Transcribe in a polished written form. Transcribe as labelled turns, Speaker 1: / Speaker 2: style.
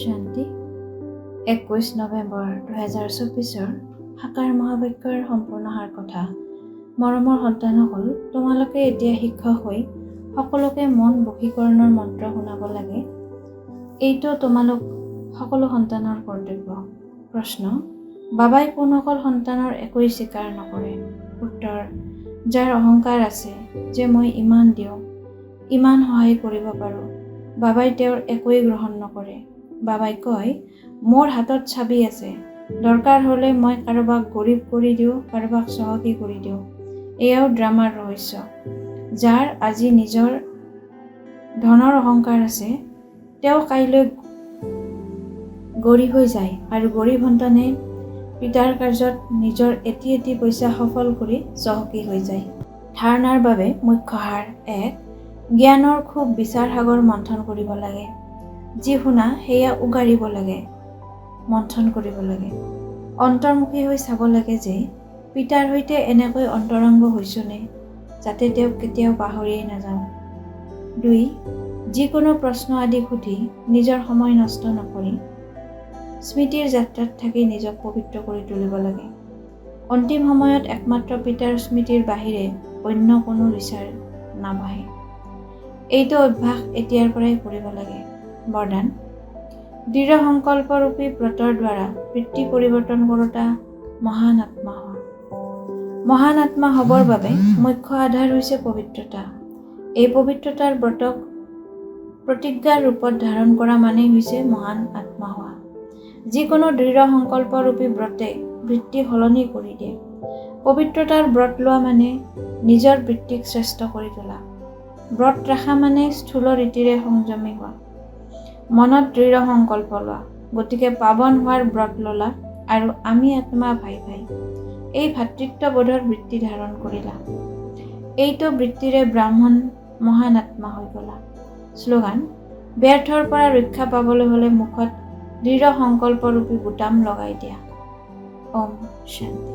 Speaker 1: শান্তি 21 নৱেম্বৰ 2024 সাকাৰ মহাবাক্যৰ সম্পূৰ্ণ সাৰ কথা। মৰমৰ সন্তানসকল, তোমালোকে এতিয়া শিক্ষক হৈ সকলোকে মন বশীকৰণৰ মন্ত্ৰ শুনাব লাগে। এইটো তোমালোক সকলো সন্তানৰ কৰ্তব্য। প্ৰশ্ন: বাবাই কোনসকল সন্তানৰ একোৱেই স্বীকাৰ নকৰে? উত্তৰ: যাৰ অহংকাৰ আছে যে মই ইমান দিওঁ, ইমান সহায় কৰিব পাৰোঁ। বাবাই তেওঁৰ একোৱেই গ্ৰহণ নকৰে। বাবাই কয়, মোৰ হাতত চাবি আছে, দৰকাৰ হ'লে মই কাৰোবাক গৰীব কৰি দিওঁ, কাৰোবাক চহকী কৰি দিওঁ। এয়াও ড্ৰামাৰ ৰহস্য। যাৰ আজি নিজৰ ধনৰ অহংকাৰ আছে, তেওঁ কাইলৈ গৰীব হৈ যায় আৰু গৰীব সন্তানে পিতাৰ কাৰ্যত নিজৰ এটি পইচা সফল কৰি চহকী হৈ যায়। ধাৰণাৰ বাবে মুখ্য সাৰ: 1. জ্ঞানৰ খুব বিচাৰ সাগৰ মন্থন কৰিব লাগে। যি শুনা সেয়া উগাৰিব লাগে, মন্থন কৰিব লাগে। অন্তৰ্মুখী হৈ চাব লাগে যে পিতাৰ সৈতে এনেকৈ অন্তৰংগ হৈছোনে, যাতে তেওঁক কেতিয়াও পাহৰিয়েই নাযাওঁ। 2. যিকোনো প্ৰশ্ন আদি সুধি নিজৰ সময় নষ্ট নকৰি স্মৃতিৰ যাত্ৰাত থাকি নিজক পবিত্ৰ কৰি তুলিব লাগে। অন্তিম সময়ত একমাত্ৰ পিতাৰ স্মৃতিৰ বাহিৰে অন্য কোনো বিচাৰ নাবাহে। এইটো অভ্যাস এতিয়াৰ পৰাই কৰিব লাগে। বৰদান: দৃঢ় সংকল্পৰূপী ব্ৰতৰ দ্বাৰা বৃত্তি পৰিৱৰ্তন কৰোঁতা মহান আত্মা হোৱা। মহান আত্মা হ'বৰ বাবে মুখ্য আধাৰ হৈছে পবিত্ৰতা। এই পবিত্ৰতাৰ ব্ৰতক প্ৰতিজ্ঞাৰ ৰূপত ধাৰণ কৰা মানেই হৈছে মহান আত্মা হোৱা। যিকোনো দৃঢ় সংকল্পৰূপী ব্ৰতে বৃত্তি সলনি কৰি দিয়ে। পবিত্ৰতাৰ ব্ৰত লোৱা মানে নিজৰ বৃত্তিক শ্ৰেষ্ঠ কৰি তোলা। ব্ৰত ৰখা মানে স্থূল ৰীতিৰে সংযমী হোৱা। মনত দৃঢ় সংকল্প লোৱা। গতিকে পাৱন হোৱাৰ ব্ৰত ললা আৰু আমি আত্মা ভাই ভাই, এই ভাতৃত্ববোধৰ বৃত্তি ধাৰণ কৰিলা। এইটো বৃত্তিৰে ব্ৰাহ্মণ মহান আত্মা হৈ গলা। শ্লোগান: ব্যৰ্থৰ পৰা ৰক্ষা পাবলৈ হ'লে মুখত দৃঢ় সংকল্পৰূপী বুটাম লগাই দিয়া। ওম শান্তি।